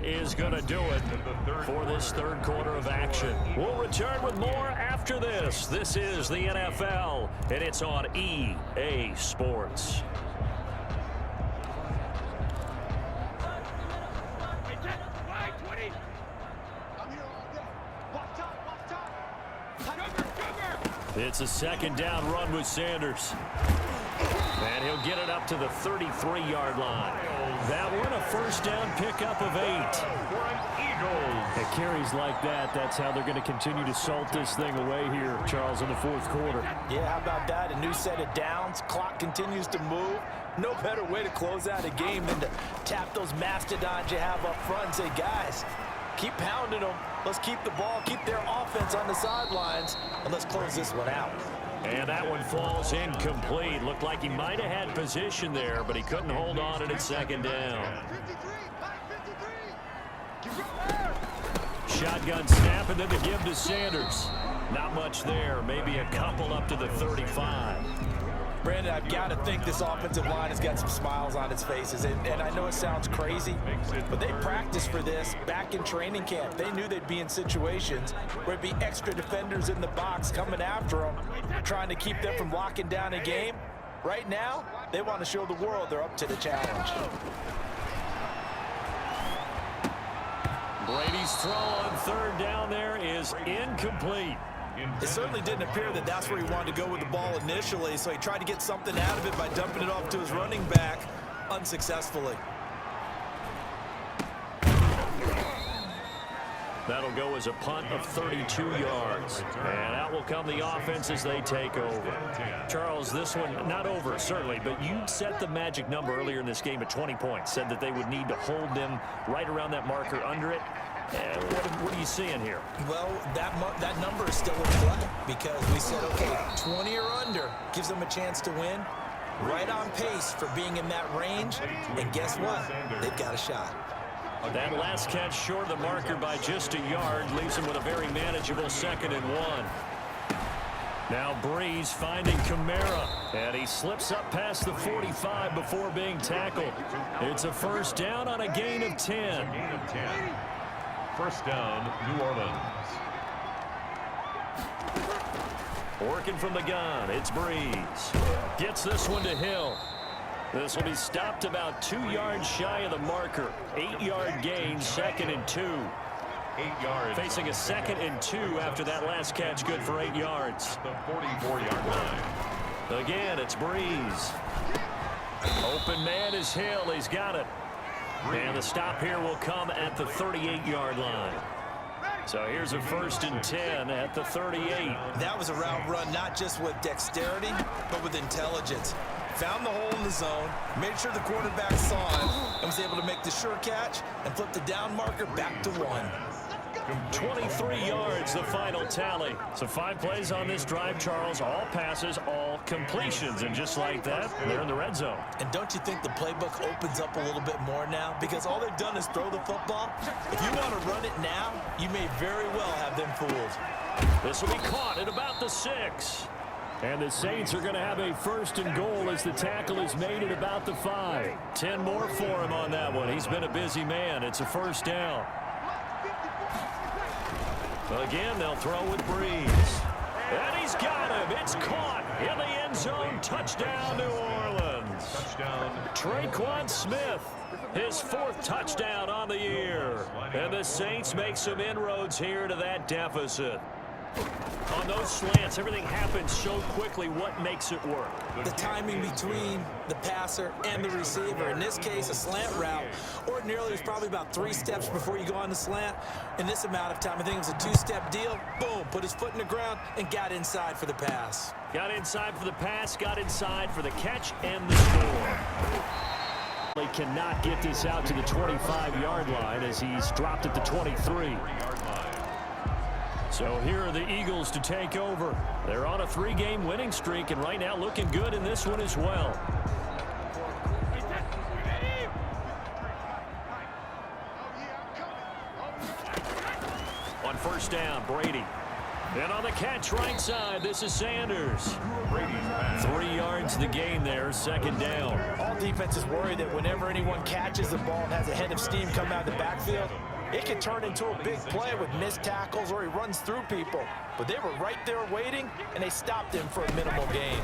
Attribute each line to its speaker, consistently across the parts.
Speaker 1: is going to do it for this third quarter of action. We'll return with more after this. This is the NFL, and it's on EA Sports. It's a second down run with Sanders. And he'll get it up to the 33-yard line. That one a first down pickup of 8. At carries like that, that's how they're going to continue to salt this thing away here, Charles, in the fourth quarter.
Speaker 2: Yeah, how about that? A new set of downs. Clock continues to move. No better way to close out a game than to tap those mastodons you have up front and say, guys, keep pounding them. Let's keep the ball, keep their offense on the sidelines, and let's close this one out.
Speaker 1: And that one falls incomplete. Looked like he might have had position there, but he couldn't hold on at second down. Shotgun snap, and then the give to Sanders. Not much there. Maybe a couple up to the 35.
Speaker 2: Brandon, I've got to think this offensive line has got some smiles on its faces. And I know it sounds crazy, but they practiced for this back in training camp. They knew they'd be in situations where there'd be extra defenders in the box coming after them, trying to keep them from locking down a game. Right now, they want to show the world they're up to the challenge.
Speaker 1: Brady's throw on third down there is incomplete.
Speaker 2: It certainly didn't appear that that's where he wanted to go with the ball initially, so he tried to get something out of it by dumping it off to his running back unsuccessfully.
Speaker 1: That'll go as a punt of 32 yards. And out will come the offense as they take over. Charles, this one, not over, certainly, but you set the magic number earlier in this game at 20 points. Said that they would need to hold them right around that marker under it. What are you seeing here?
Speaker 2: Well, that number is still in play because we said, okay, 20 or under gives them a chance to win. Right on pace for being in that range. And guess what? They've got a shot.
Speaker 1: That last catch short of the marker by just a yard leaves him with a very manageable 2nd and 1. Now Breeze finding Kamara, and he slips up past the 45 before being tackled. It's a first down on a gain of 10.
Speaker 3: First down, New Orleans.
Speaker 1: Working from the gun, it's Breeze. Gets this one to Hill. This will be stopped about 2 yards shy of the marker. 8-yard gain, 2nd and 2.
Speaker 3: 8 yards.
Speaker 1: Facing a 2nd and 2 after that last catch, good for 8 yards.
Speaker 3: The 44-yard line.
Speaker 1: Again, it's Breeze. Open man is Hill. He's got it. And the stop here will come at the 38-yard line. So here's a 1st and 10 at the 38.
Speaker 2: That was a route run not just with dexterity, but with intelligence. Found the hole in the zone, made sure the quarterback saw him, and was able to make the sure catch and flip the down marker back to 1.
Speaker 1: 23 yards, the final tally. So 5 plays on this drive, Charles. All passes, all completions. And just like that, they're in the red zone.
Speaker 2: And don't you think the playbook opens up a little bit more now? Because all they've done is throw the football. If you want to run it now, you may very well have them fooled.
Speaker 1: This will be caught at about the 6. And the Saints are going to have a 1st and goal as the tackle is made at about the 5. 10 more for him on that one. He's been a busy man. It's a first down. Again, they'll throw with Breeze. And he's got him. It's caught in the end zone. Touchdown, New Orleans.
Speaker 3: Touchdown.
Speaker 1: Traquan Smith, his 4th touchdown on the year. And the Saints make some inroads here to that deficit. On those slants, everything happens so quickly. What makes it work?
Speaker 2: The timing between the passer and the receiver. In this case, a slant route. Ordinarily, it's probably about 3 steps before you go on the slant. In this amount of time, I think it was a 2-step deal. Boom, put his foot in the ground and got inside for the pass.
Speaker 1: Got inside for the pass, got inside for the catch and the score. They cannot get this out to the 25-yard line as he's dropped at the 23. So here are the Eagles to take over. They're on a 3-game winning streak, and right now looking good in this one as well. On first down, Brady. And on the catch right side, this is Sanders. 3 yards the gain there, second down.
Speaker 2: All defenses worry that whenever anyone catches the ball and has a head of steam come out of the backfield, it can turn into a big play with missed tackles or he runs through people. But they were right there waiting, and they stopped him for a minimal gain.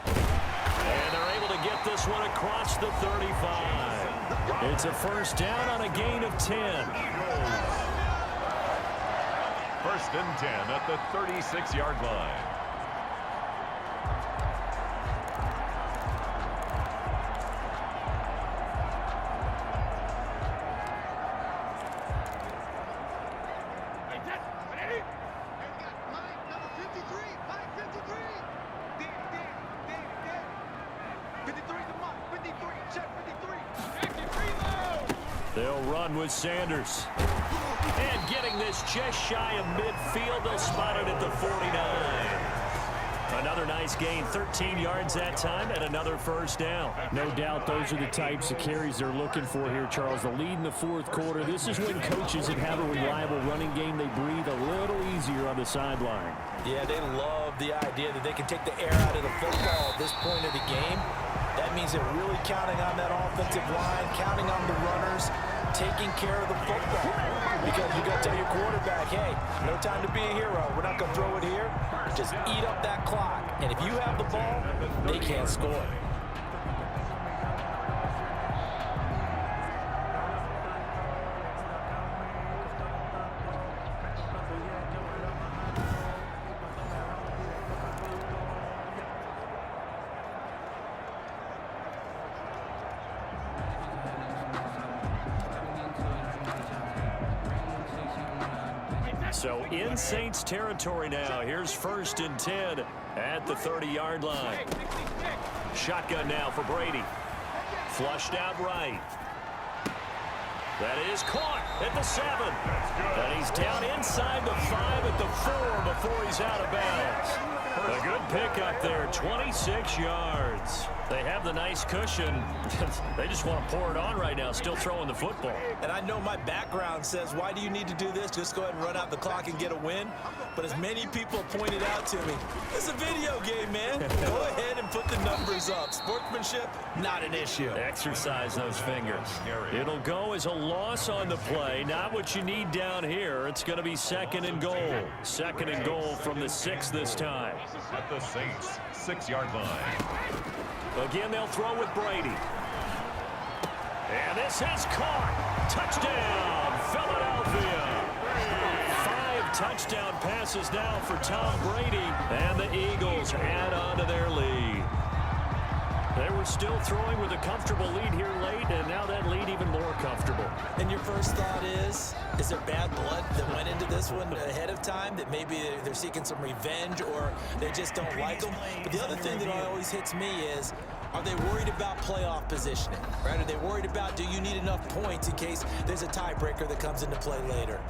Speaker 1: And they're able to get this one across the 35. It's a first down on a gain of 10.
Speaker 3: First and 10 at the 36-yard line.
Speaker 1: They'll run with Sanders. And getting this just shy of midfield, they'll spot it at the 49. Another nice gain, 13 yards that time, and another first down.
Speaker 4: No doubt those are the types of carries they're looking for here, Charles. The lead in the fourth quarter. This is when coaches that have a reliable running game, they breathe a little easier on the sideline.
Speaker 2: Yeah, they love the idea that they can take the air out of the football at this point of the game. That means they're really counting on that offensive line, counting on the runners, taking care of the football. Because you got to tell your quarterback, hey, no time to be a hero. We're not going to throw it here. Just eat up that clock. And if you have the ball, they can't score.
Speaker 1: So in Saints territory now. Here's first and 10 at the 30-yard line. Shotgun now for Brady. Flushed out right. That is caught at the 7. And he's down inside the 5 at the 4 before he's out of bounds. A good pickup there, 26 yards. They have the nice cushion. They just want to pour it on right now, still throwing the football.
Speaker 2: And I know my background says, why do you need to do this? Just go ahead and run out the clock and get a win. But as many people pointed out to me, it's a video game, man. Go ahead and put the numbers up. Sportsmanship, not an issue.
Speaker 1: Exercise those fingers. It'll go as a loss on the play. Not what you need down here. It's going to be second and goal. Second and goal from the 6 this time.
Speaker 3: At the Saints 6-yard line.
Speaker 1: Again, they'll throw with Brady. And this is caught. Touchdown, Philadelphia. 5 touchdown passes now for Tom Brady. And the Eagles add on to their lead. They were still throwing with a comfortable lead here late, and now that lead even more comfortable.
Speaker 2: And your first thought is there bad blood that went into this one ahead of time, that maybe they're seeking some revenge or they just don't like them? But the other thing that always hits me is, are they worried about playoff positioning? Right? Are they worried about, do you need enough points in case there's a tiebreaker that comes into play later?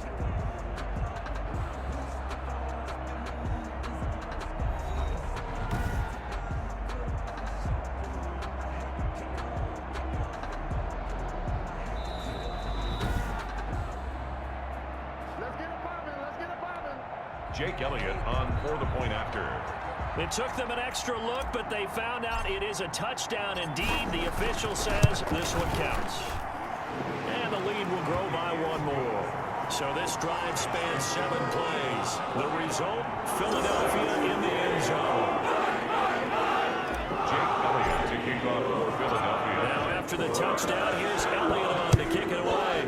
Speaker 3: Jake Elliott on for the point after.
Speaker 1: It took them an extra look, but they found out it is a touchdown indeed. The official says this one counts. And the lead will grow by 1 more. So this drive spans 7 plays. The result, Philadelphia in the end zone.
Speaker 3: Jake Elliott to kick off for Philadelphia.
Speaker 1: Now after the touchdown, here's Elliott on to kick it away.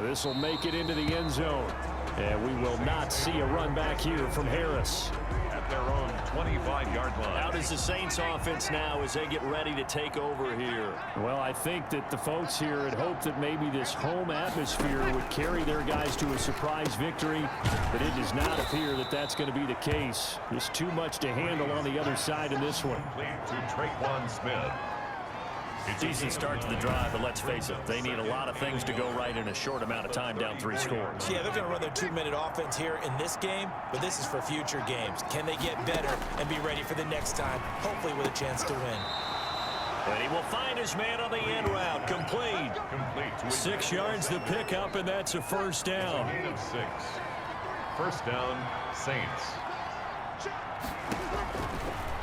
Speaker 1: This will make it into the end zone. And we will not see a run back here from Harris.
Speaker 3: At their own 25-yard line.
Speaker 1: How does the Saints offense now as they get ready to take over here?
Speaker 4: Well, I think that the folks here had hoped that maybe this home atmosphere would carry their guys to a surprise victory, but it does not appear that that's going to be the case. There's too much to handle on the other side in this one.
Speaker 3: To Traquan Smith.
Speaker 1: Decent start to the drive, but let's face it, they need a lot of things to go right in a short amount of time, down 3 scores.
Speaker 2: Yeah, they're going to run their 2-minute offense here in this game, but this is for future games. Can they get better and be ready for the next time, hopefully with a chance to win?
Speaker 1: And he will find his man on the end route. Complete. 6 yards the pickup, and that's a first down.
Speaker 3: Gain of 6. First down, Saints.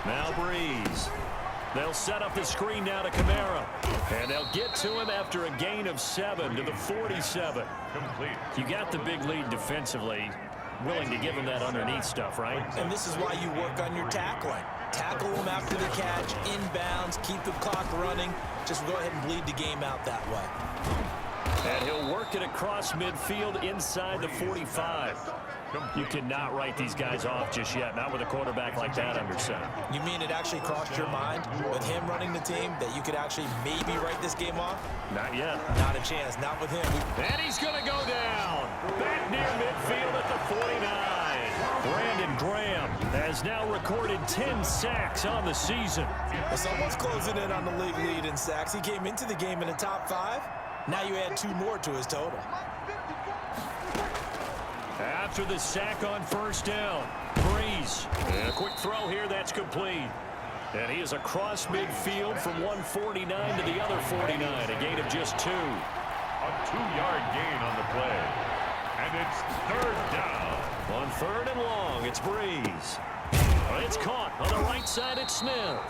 Speaker 1: Now Breeze. They'll set up the screen now to Kamara. And they'll get to him after a gain of 7 to the 47.
Speaker 3: Complete.
Speaker 1: You got the big lead defensively. Willing to give him that underneath stuff, right?
Speaker 2: And this is why you work on your tackling. Tackle him after the catch, inbounds, keep the clock running. Just go ahead and bleed the game out that way.
Speaker 1: And he'll work it across midfield inside the 45. You cannot write these guys off just yet, not with a quarterback like that under center.
Speaker 2: You mean it actually crossed your mind with him running the team that you could actually maybe write this game off?
Speaker 1: Not yet.
Speaker 2: Not a chance, not with him.
Speaker 1: And he's going to go down. Back near midfield at the 49. Brandon Graham has now recorded 10 sacks on the season.
Speaker 2: It's almost closing in on the league lead in sacks. He came into the game in the top 5. Now you add 2 more to his total.
Speaker 1: After the sack on first down, Breeze. And a quick throw here, that's complete. And he is across midfield from 149 to the other 49, a gain of just 2.
Speaker 3: A 2-yard gain on the play. And it's third down.
Speaker 1: On third and long, it's Breeze. It's caught on the right side, it's Smith.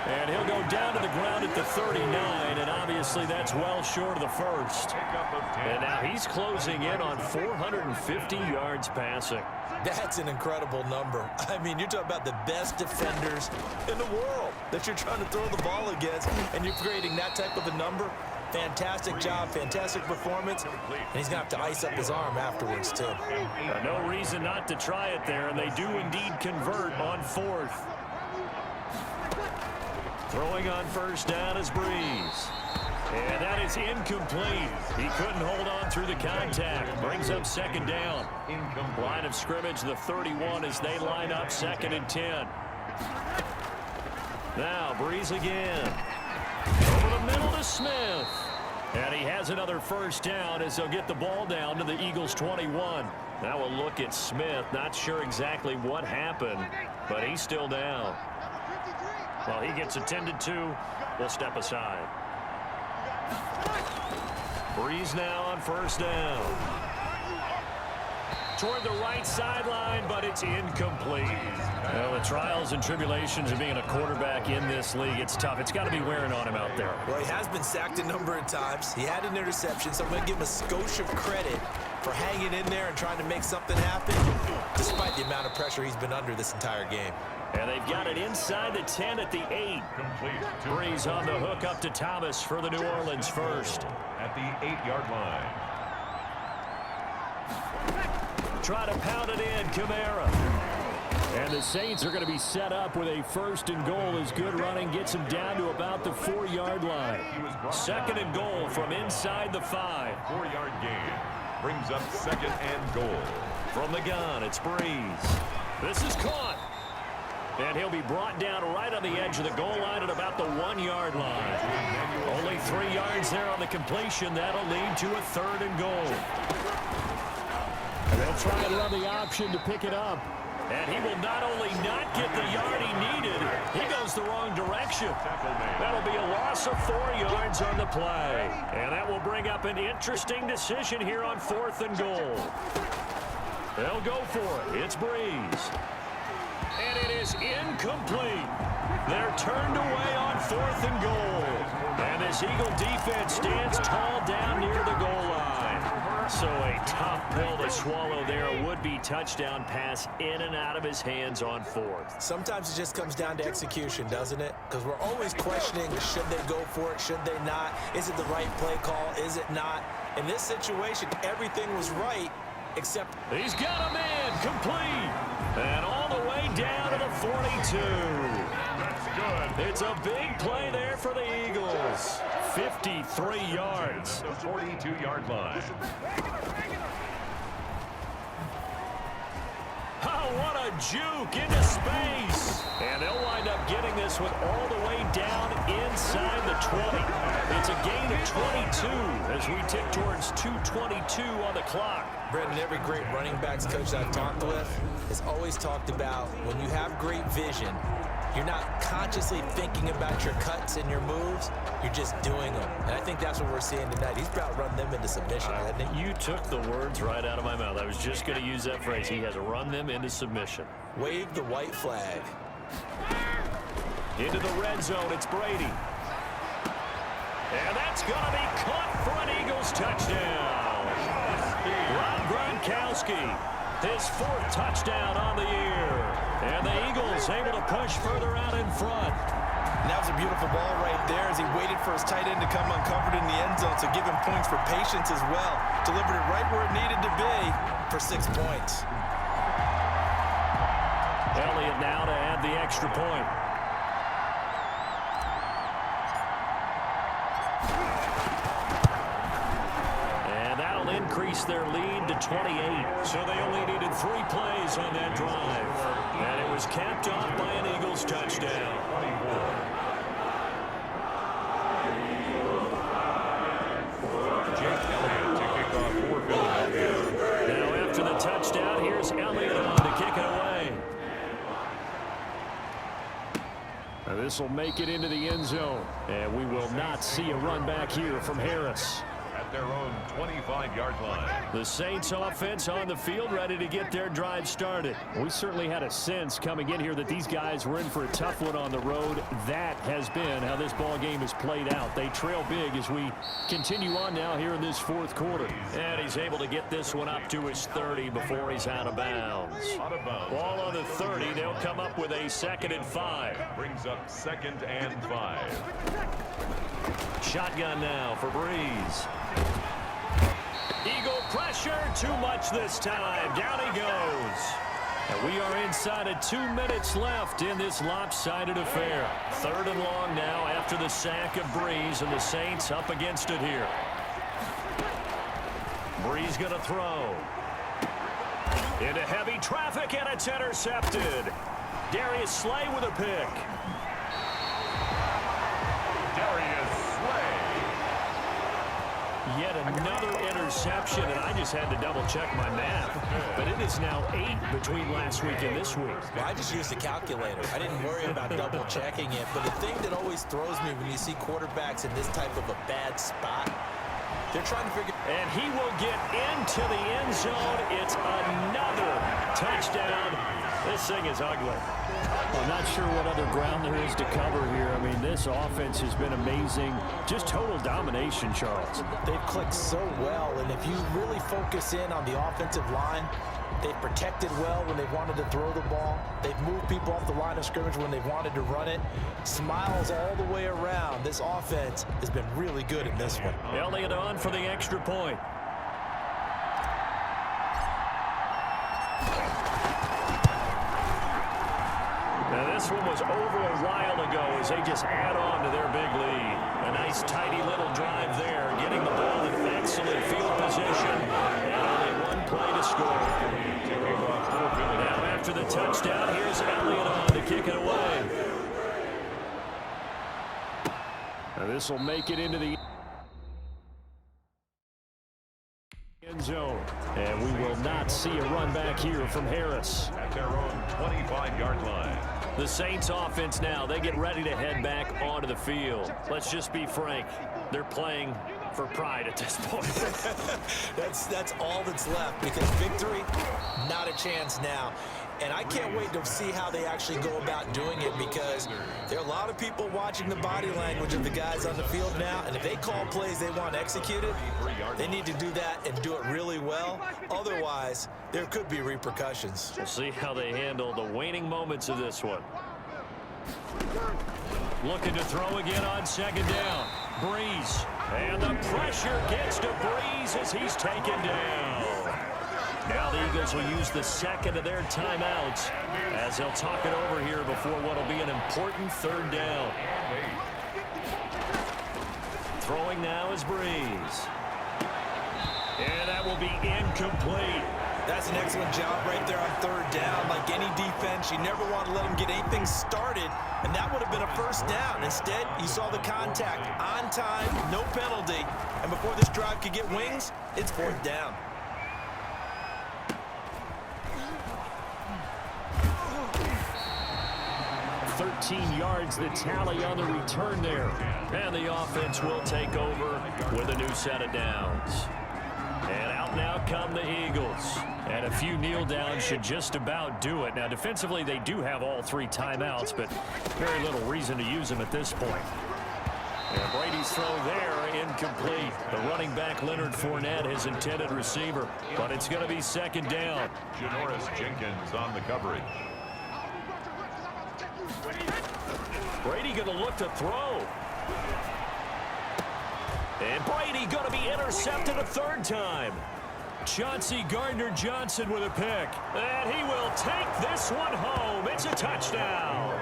Speaker 1: And he'll go down to the ground at the 39, and obviously that's well short of the first. And now he's closing in on 450 yards passing.
Speaker 2: That's an incredible number. I mean, you're talking about the best defenders in the world that you're trying to throw the ball against, and you're creating that type of a number. Fantastic job, fantastic performance, and he's going to have to ice up his arm afterwards, too.
Speaker 1: No reason not to try it there, and they do indeed convert on fourth. Throwing on first down is Breeze. And that is incomplete. He couldn't hold on through the contact. Brings up second down. Line of scrimmage, the 31 as they line up second and 10. Now Breeze again. Over the middle to Smith. And he has another first down as they'll get the ball down to the Eagles 21. Now a look at Smith. Not sure exactly what happened, but he's still down. Well, he gets attended to. We'll step aside. Breeze now on first down. Toward the right sideline, but it's incomplete. Well, the trials and tribulations of being a quarterback in this league, it's tough. It's got to be wearing on him out there.
Speaker 2: Well, he has been sacked a number of times. He had an interception, so I'm going to give him a skosh of credit for hanging in there and trying to make something happen, despite the amount of pressure he's been under this entire game.
Speaker 1: And they've got it inside the 10 at the 8. Breeze on the hook up to Thomas for the New Orleans first.
Speaker 3: At the 8-yard line.
Speaker 1: Try to pound it in, Kamara. And the Saints are going to be set up with a first and goal as good running gets him down to about the 4-yard line. Second and goal from inside the 5.
Speaker 3: 4-yard gain. Brings up second and goal.
Speaker 1: From the gun, it's Breeze. This is caught. And he'll be brought down right on the edge of the goal line at about the 1-yard line. Only 3 yards there on the completion. That'll lead to a third and goal.
Speaker 4: And they'll try and run the option to pick it up.
Speaker 1: And he will not only not get the yard he needed, he goes the wrong direction. That'll be a loss of 4 yards on the play. And that will bring up an interesting decision here on fourth and goal. They'll go for it. It's Breeze. And it is incomplete. They're turned away on fourth and goal. And this Eagle defense stands tall down near the goal line. So a tough pill to swallow there. A would-be touchdown pass in and out of his hands on fourth.
Speaker 2: Sometimes it just comes down to execution, doesn't it? Because we're always questioning, should they go for it, should they not? Is it the right play call, is it not? In this situation, everything was right, except...
Speaker 1: He's got a man, complete. And all the way down to the 42.
Speaker 3: That's good.
Speaker 1: It's a big play there for the Eagles. 53 yards.
Speaker 3: The 42-yard line.
Speaker 1: Oh, what a juke into space. And they'll wind up getting this one all the way down inside the 20. It's a gain of 22 as we tick towards 2:22 on the clock.
Speaker 2: Brendan, every great running backs coach I've talked with has always talked about when you have great vision, You're not consciously thinking about your cuts and your moves. You're just doing them. And I think that's what we're seeing tonight. He's about to run them into submission, hasn't he?
Speaker 1: You took the words right out of my mouth. I was just going to use that phrase. He has run them into submission.
Speaker 2: Wave the white flag.
Speaker 1: Into the red zone, it's Brady. And that's going to be caught for an Eagles touchdown. Rob Gronkowski, his 4th touchdown on the year. And the Eagles able to push further out in front.
Speaker 2: And that was a beautiful ball right there as he waited for his tight end to come uncovered in the end zone, so give him points for patience as well. Delivered it right where it needed to be for 6 points.
Speaker 1: Elliott now to add the extra point. Increase their lead to 28. So they only needed 3 plays on that drive. And it was capped off by an Eagles touchdown.
Speaker 3: Jake Elliott to kick off for Philadelphia.
Speaker 1: Now after the touchdown, here's Elliott on to kick it away. This will make it into the end zone. And we will not see a run back here from Harris.
Speaker 3: Their own 25-yard line.
Speaker 1: The Saints offense on the field ready to get their drive started.
Speaker 4: We certainly had a sense coming in here that these guys were in for a tough one on the road. That has been how this ball game has played out. They trail big as we continue on now here in this 4th quarter.
Speaker 1: And he's able to get this one up to his 30 before he's out of bounds.
Speaker 3: Out of bounds.
Speaker 1: Ball on the 30. They'll come up with a 2nd and 5.
Speaker 3: Brings up 2nd and 5.
Speaker 1: Shotgun now for Breeze. Eagle pressure, too much this time. Down he goes. And we are inside of 2 minutes left in this lopsided affair. 3rd and long now after the sack of Breeze, and the Saints up against it here. Breeze going to throw. Into heavy traffic, and it's intercepted. Darius Slay with a pick.
Speaker 3: Darius Slay.
Speaker 1: Yet another interception, and I just had to double-check my math. But it is now 8 between last week and this week.
Speaker 2: Well, I just used a calculator. I didn't worry about double-checking it. But the thing that always throws me when you see quarterbacks in this type of a bad spot, they're trying to figure...
Speaker 1: And he will get into the end zone. It's another touchdown. This thing is ugly.
Speaker 4: I'm not sure what other ground there is to cover here. I mean, this offense has been amazing. Just total domination, Charles.
Speaker 2: They've clicked so well, and if you really focus in on the offensive line, they've protected well when they've wanted to throw the ball. They've moved people off the line of scrimmage when they've wanted to run it. Smiles all the way around. This offense has been really good in this one.
Speaker 1: Elliott on for the extra point. Now this one was over a while ago as they just add on to their big lead. A nice tidy little drive there, getting the ball in excellent field position. And only 1 play to score. Now after the touchdown, here's Elliott on to kick it away.
Speaker 4: Now this will make it into the end zone. And we will not see a run back here from Harris.
Speaker 3: At their own 25-yard line.
Speaker 1: The Saints offense now, they get ready to head back onto the field. Let's just be frank. They're playing for pride at this point.
Speaker 2: That's all that's left, because victory, not a chance now. And I can't wait to see how they actually go about doing it, because there are a lot of people watching the body language of the guys on the field now, and if they call plays they want executed, they need to do that and do it really well. Otherwise, there could be repercussions.
Speaker 1: We'll see how they handle the waning moments of this one. Looking to throw again on 2nd down. Breeze. And the pressure gets to Breeze as he's taken down. Now the Eagles will use the 2nd of their timeouts as they'll talk it over here before what will be an important 3rd down. Throwing now is Breeze. And that will be incomplete.
Speaker 2: That's an excellent job right there on 3rd down. Like any defense, you never want to let them get anything started, and that would have been a 1st down. Instead, you saw the contact on time, no penalty, and before this drive could get wings, it's 4th down.
Speaker 4: 13 yards, the tally on the return there.
Speaker 1: And the offense will take over with a new set of downs. And out now come the Eagles. And a few kneel downs should just about do it. Now, defensively, they do have all 3 timeouts, but very little reason to use them at this point. And Brady's throw there, incomplete. The running back, Leonard Fournette, his intended receiver, but it's going to be second down.
Speaker 3: Janoris Jenkins on the coverage.
Speaker 1: Brady going to look to throw. And Brady going to be intercepted a 3rd time. Chauncey Gardner-Johnson with a pick. And he will take this one home. It's a touchdown.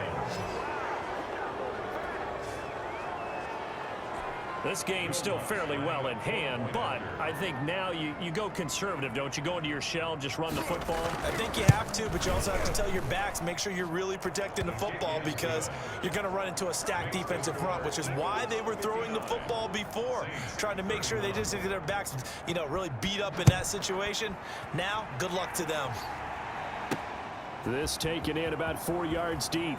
Speaker 1: This game's still fairly well in hand, but I think now you go conservative, don't you? Go into your shell and just run the football?
Speaker 2: I think you have to, but you also have to tell your backs, make sure you're really protecting the football because you're going to run into a stacked defensive front, which is why they were throwing the football before, trying to make sure they just get their backs, really beat up in that situation. Now, good luck to them.
Speaker 4: This taken in about 4 yards deep.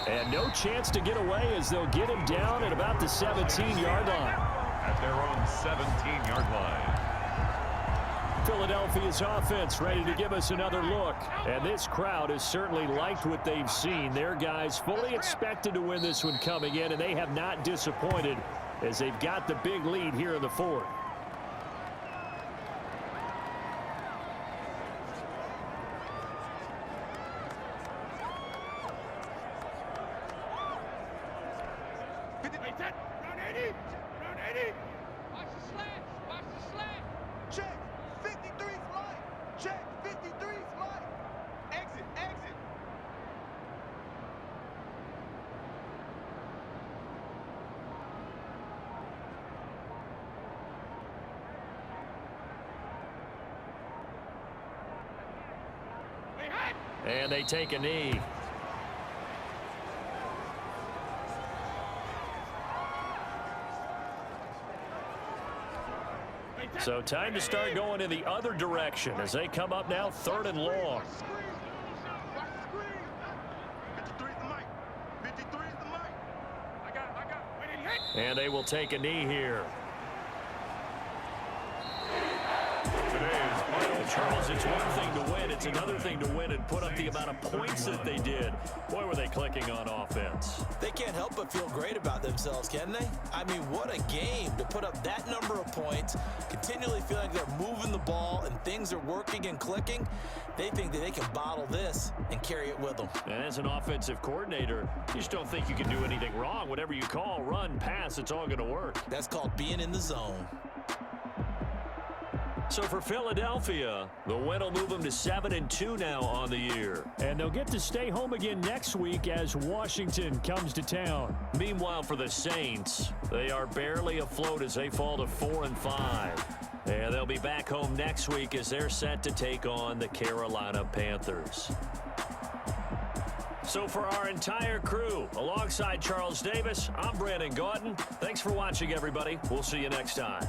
Speaker 4: And no chance to get away as they'll get him down at about the 17-yard line.
Speaker 3: At their own 17-yard line.
Speaker 4: Philadelphia's offense ready to give us another look. And this crowd has certainly liked what they've seen. Their guys fully expected to win this one coming in, and they have not disappointed as they've got the big lead here in the 4th.
Speaker 1: And they take a knee. So time to start going in the other direction as they come up now 3rd and long. And they will take a knee here. Charles, it's one thing to win. It's another thing to win and put up the amount of points that they did. Boy, were they clicking on offense.
Speaker 2: They can't help but feel great about themselves, can they? I mean, what a game to put up that number of points, continually feel like they're moving the ball and things are working and clicking. They think that they can bottle this and carry it with them.
Speaker 1: And as an offensive coordinator, you just don't think you can do anything wrong. Whatever you call, run, pass, it's all going to work.
Speaker 2: That's called being in the zone.
Speaker 1: So for Philadelphia, the win will move them to 7-2 now on the year.
Speaker 4: And they'll get to stay home again next week as Washington comes to town.
Speaker 1: Meanwhile, for the Saints, they are barely afloat as they fall to 4-5. And they'll be back home next week as they're set to take on the Carolina Panthers. So for our entire crew, alongside Charles Davis, I'm Brandon Gaudin. Thanks for watching, everybody. We'll see you next time.